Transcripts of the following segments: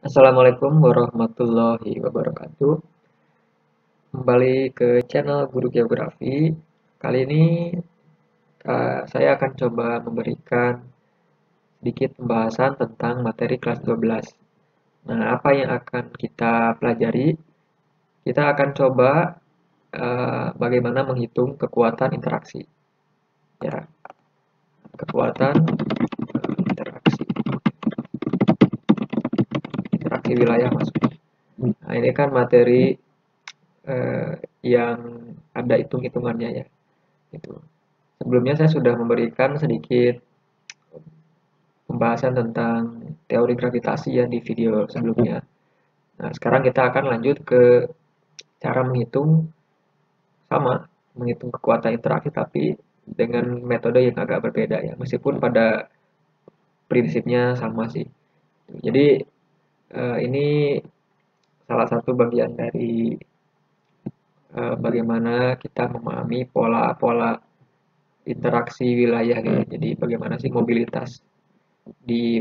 Assalamualaikum warahmatullahi wabarakatuh. Kembali ke channel Guru Geografi. Kali ini saya akan coba memberikan sedikit pembahasan tentang materi kelas 12. Nah, apa yang akan kita pelajari? Kita akan coba bagaimana menghitung kekuatan interaksi. Ya, kekuatan interaksi, interaksi wilayah maksudnya. Nah, ini kan materi yang ada hitung-hitungannya ya. Itu. Sebelumnya saya sudah memberikan sedikit pembahasan tentang teori gravitasi ya di video sebelumnya. Nah, sekarang kita akan lanjut ke cara menghitung sama, menghitung kekuatan interaksi tapi dengan metode yang agak berbeda ya, meskipun pada prinsipnya sama sih. Jadi ini salah satu bagian dari bagaimana kita memahami pola-pola interaksi wilayah gitu. Jadi bagaimana sih mobilitas di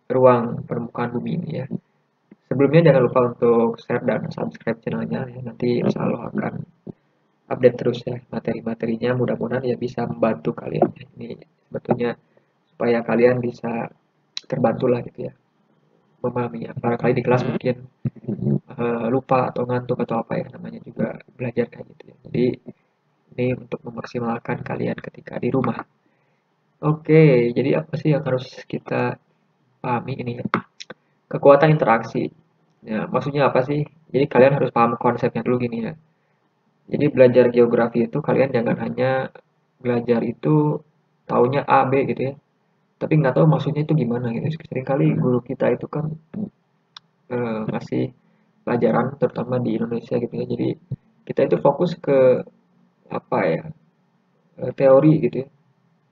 ruang permukaan bumi ini ya. Sebelumnya jangan lupa untuk share dan subscribe channelnya ya. Nanti insya Allah akan update terus ya materi-materinya. Mudah-mudahan ya bisa membantu kalian ya. Ini sebetulnya supaya kalian bisa terbantu lah gitu ya memahaminya. Barangkali di kelas mungkin lupa atau ngantuk atau apa ya namanya juga belajar kayak gitu ya. Jadi ini untuk memaksimalkan kalian ketika di rumah. Oke, jadi apa sih yang harus kita pahami ini ya? Kekuatan interaksi. Ya, maksudnya apa sih? Jadi kalian harus paham konsepnya dulu gini ya. Jadi belajar geografi itu kalian jangan hanya belajar itu taunya A, B gitu ya. Tapi nggak tahu maksudnya itu gimana gitu. Seringkali guru kita itu kan ngasih pelajaran terutama di Indonesia gitu ya. Jadi kita itu fokus ke apa ya teori gitu ya.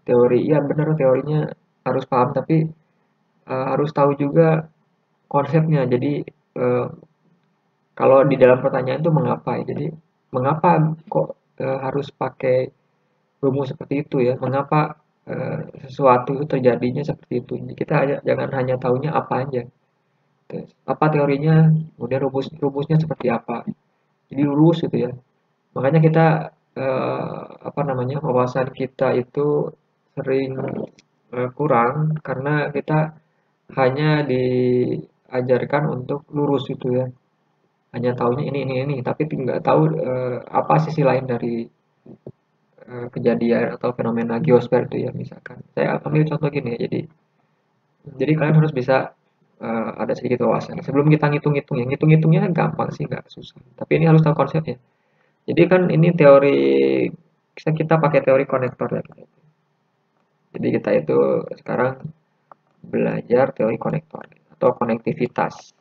Teori ya benar teorinya harus paham tapi harus tahu juga konsepnya. Jadi eh, kalau di dalam pertanyaan itu mengapa ya. Jadi mengapa kok harus pakai rumus seperti itu ya. Mengapa sesuatu itu terjadinya seperti itu. Jadi kita jangan hanya tahunya apa aja. Terus, apa teorinya, kemudian rumusnya seperti apa. Jadi lurus gitu ya. Makanya kita apa namanya wawasan kita itu sering kurang karena kita hanya diajarkan untuk lurus gitu ya. Hanya tahunya ini, tapi nggak tahu apa sisi lain dari kejadian atau fenomena geosfer itu ya misalkan. Saya ambil contoh gini ya. Jadi kalian harus bisa ada sedikit wawasan. Sebelum kita ngitung-ngitung ya, ngitung-ngitungnya gampang sih, nggak susah. Tapi ini harus tahu konsepnya. Jadi kan ini teori kita pakai teori konektor ya. Jadi kita itu sekarang belajar teori konektor atau konektivitas.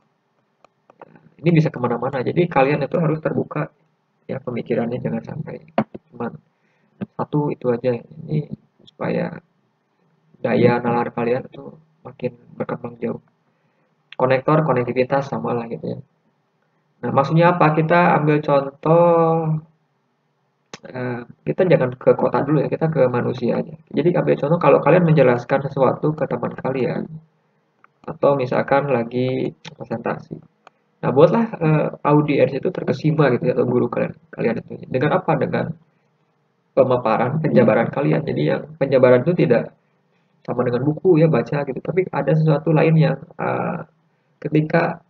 Ini bisa kemana-mana. Jadi kalian itu harus terbuka ya pemikirannya jangan sampai cuma satu itu aja. Ini supaya daya nalar kalian itu makin berkembang jauh. Konektor, konektivitas sama lah gitu ya. Nah, maksudnya apa? Kita ambil contoh, kita jangan ke kota dulu ya, kita ke manusia aja. Jadi ambil contoh kalau kalian menjelaskan sesuatu ke teman kalian, atau misalkan lagi presentasi. Nah, buatlah audiens itu terkesima gitu ya, atau guru kalian, kalian itu. Dengan apa? Dengan pemaparan, penjabaran kalian. Jadi yang penjabaran itu tidak sama dengan buku ya baca gitu, tapi ada sesuatu lain yang ketika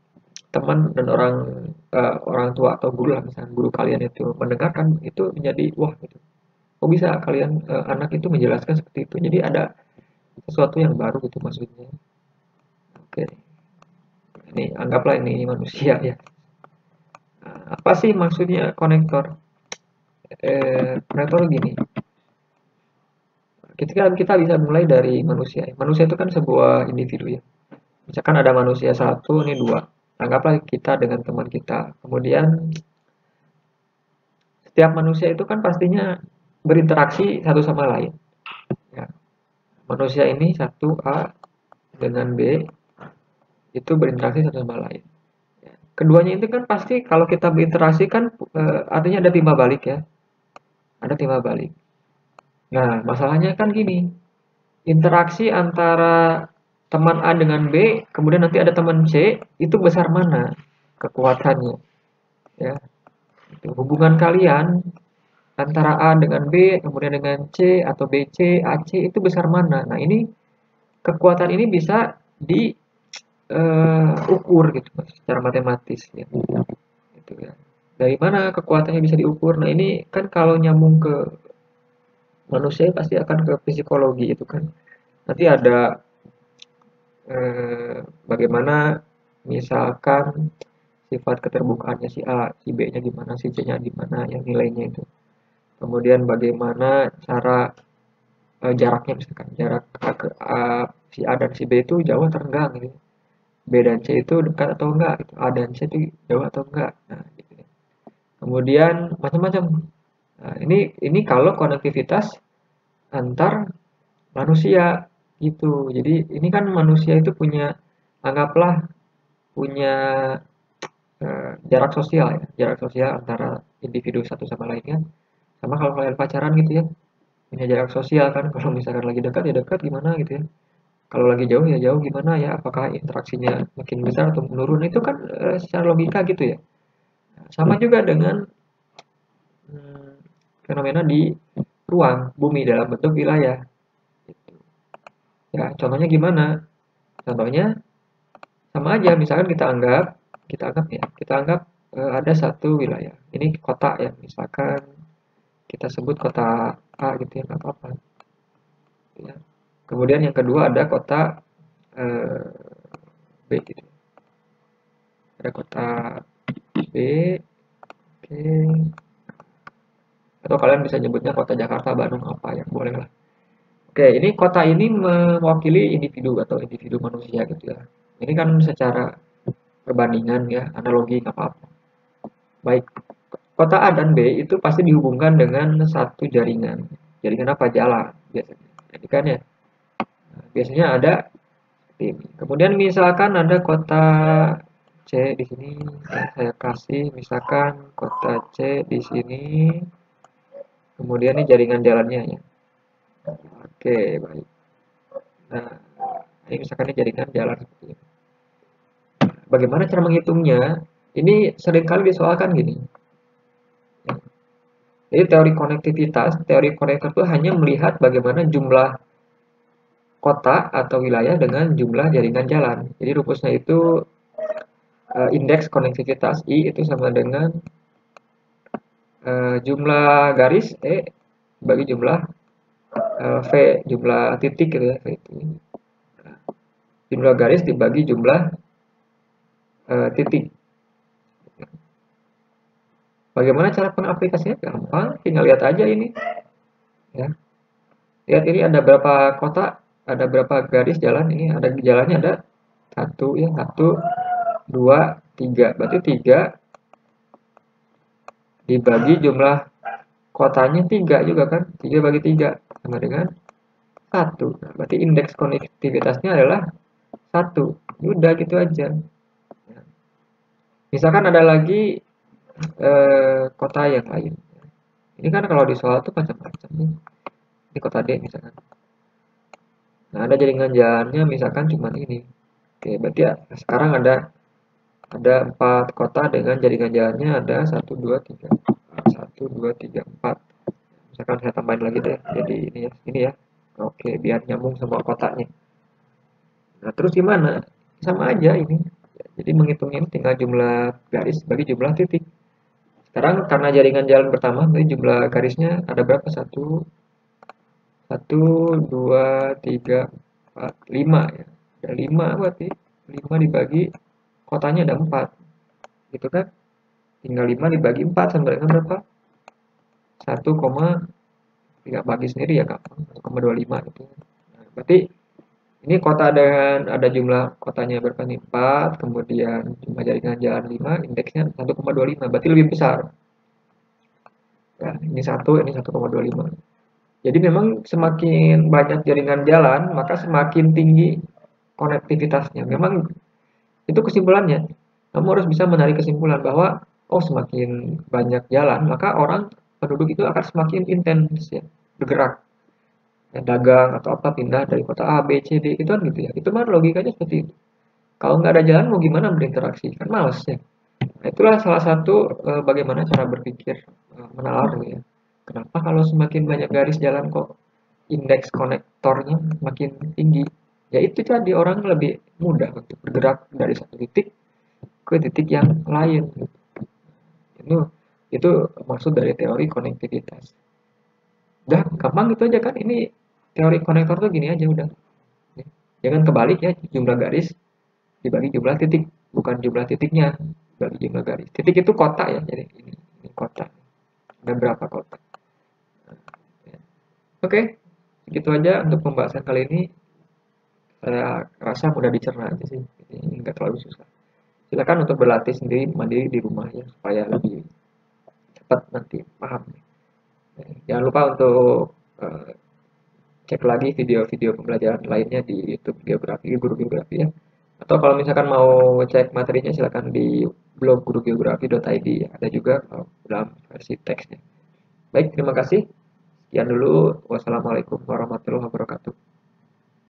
teman dan orang tua atau guru lah misalnya guru kalian itu mendengarkan itu menjadi wah gitu. Kok bisa kalian anak itu menjelaskan seperti itu? Jadi ada sesuatu yang baru gitu maksudnya. Oke, ini anggaplah ini manusia ya. Nah, apa sih maksudnya konektor? Konektor gini. Kita bisa mulai dari manusia. Manusia itu kan sebuah individu ya. Misalkan ada manusia satu, ini dua. Anggaplah kita dengan teman kita. Kemudian setiap manusia itu kan pastinya berinteraksi satu sama lain. Ya. Manusia ini satu A dengan B itu berinteraksi satu sama lain. Ya. Keduanya itu kan pasti kalau kita berinteraksi kan artinya ada timbal balik ya, ada timbal balik. Nah, masalahnya kan gini, interaksi antara teman A dengan B, kemudian nanti ada teman C, itu besar mana kekuatannya? Ya, itu hubungan kalian antara A dengan B, kemudian dengan C atau BC, AC itu besar mana? Nah, ini kekuatan ini bisa diukur gitu secara matematis ya. Gitu ya. Dari mana kekuatannya bisa diukur? Nah, ini kan kalau nyambung ke manusia pasti akan ke psikologi itu kan. Nanti ada bagaimana misalkan sifat keterbukaannya si A, si B-nya gimana, si C-nya gimana, yang nilainya itu. Kemudian bagaimana cara jaraknya misalkan jarak A ke A, si A dan si B itu jauh atau enggak gitu. B dan C itu dekat atau enggak gitu. A dan C itu jauh atau enggak. Nah, gitu. Kemudian macam-macam. Nah, ini kalau konektivitas antar manusia gitu. Jadi ini kan manusia itu punya anggaplah punya jarak sosial ya, jarak sosial antara individu satu sama lainnya. Sama kalau kalian pacaran gitu ya, punya jarak sosial kan. Kalau misalkan lagi dekat ya dekat gimana gitu ya. Kalau lagi jauh ya jauh gimana ya. Apakah interaksinya makin besar atau menurun itu kan secara logika gitu ya. Sama juga dengan hmm, fenomena di ruang bumi dalam bentuk wilayah. Ya, contohnya gimana? Contohnya sama aja, misalkan kita anggap ada satu wilayah. Ini kota ya, misalkan kita sebut kota A gitu ya, nggak apa-apa. Ya. Kemudian yang kedua ada kota eh, B gitu. Ada kota B, oke. Atau kalian bisa nyebutnya kota Jakarta, Bandung apa ya, boleh lah. Oke, ini kota ini mewakili individu atau individu manusia gitu ya. Ini kan secara perbandingan ya, analogi nggak apa-apa. Baik, kota A dan B itu pasti dihubungkan dengan satu jaringan. Jaringan apa? Jalan biasanya. Jadi kan ya, biasanya ada seperti ini. Kemudian misalkan ada kota C di sini, ya, saya kasih misalkan kota C di sini. Kemudian ini jaringan jalannya ya. Oke, baik. Nah, ini misalkan ini jaringan jalan seperti ini. Bagaimana cara menghitungnya? Ini seringkali disoalkan gini. Jadi teori konektor itu hanya melihat bagaimana jumlah kota atau wilayah dengan jumlah jaringan jalan. Jadi rumusnya itu indeks konektivitas I itu sama dengan jumlah garis E bagi jumlah V, jumlah titik gitu ya. V itu. Jumlah garis dibagi jumlah titik. Bagaimana cara pengaplikasinya? Gampang, tinggal lihat aja ini. Ya. Lihat ini ada berapa kota, ada berapa garis jalan ini, ada jalannya ada satu ya, satu, dua, tiga. Berarti tiga dibagi jumlah kotanya tiga juga kan, tiga bagi tiga sama dengan satu. Nah, berarti indeks konektivitasnya adalah satu. Udah gitu aja. Misalkan ada lagi kota yang lain. Ini kan kalau di soal tuh macam-macam nih. Ini kota D misalkan. Nah, ada jaringan jalannya misalkan cuma ini. Oke, berarti ya sekarang ada 4 kota dengan jaringan jalannya ada satu 2 3 1 2 3 4. Misalkan saya tambahin lagi deh. Jadi ini ya. Oke, biar nyambung semua kotanya. Nah, terus gimana? Sama aja ini. Jadi menghitungnya ini tinggal jumlah garis bagi jumlah titik. Sekarang karena jaringan jalan pertama, berarti jumlah garisnya ada berapa? Satu, dua, tiga, empat, lima ya. Ada lima berarti. Lima dibagi kotanya ada empat. Gitu kan? Tinggal lima dibagi empat sama dengan berapa? 1, bagi sendiri ya gampang. 1,25 gitu. Nah, berarti ini kota dengan ada jumlah kotanya berapa nih? 4, kemudian jumlah jaringan jalan 5, indeksnya 1,25. Berarti lebih besar. Ya, ini 1,25. Jadi memang semakin banyak jaringan jalan, maka semakin tinggi konektivitasnya. Memang itu kesimpulannya. Kamu harus bisa menarik kesimpulan bahwa oh semakin banyak jalan, maka penduduk itu akan semakin intens ya bergerak. ya, dagang atau apa pindah dari kota A, B, C, D, itu kan gitu ya. Itu mah logikanya seperti itu. Kalau nggak ada jalan mau gimana berinteraksi? Kan males ya. Nah, itulah salah satu bagaimana cara berpikir menalar gitu ya. Kenapa kalau semakin banyak garis jalan kok indeks konektornya makin tinggi? Ya itu jadi orang lebih mudah untuk bergerak dari satu titik ke titik yang lain. Itu itu maksud dari teori konektivitas. Udah gampang gitu aja kan. Ini teori konektor tuh gini aja udah. Jangan kebalik ya, jumlah garis dibagi jumlah titik, bukan jumlah titiknya bagi jumlah garis. Titik itu kota ya, jadi ini kota. Ada berapa kota? Oke, gitu aja untuk pembahasan kali ini. Saya rasa mudah dicerna aja sih, ini nggak terlalu susah. Silakan untuk berlatih sendiri mandiri di rumah ya supaya lebih cepat nanti paham. Jangan lupa untuk cek lagi video-video pembelajaran lainnya di YouTube Geografi, Guru Geografi ya. Atau kalau misalkan mau cek materinya silakan di blog gurugeografi.id ya. Ada juga dalam versi teksnya. Baik, terima kasih. Sekian dulu. Wassalamualaikum warahmatullahi wabarakatuh.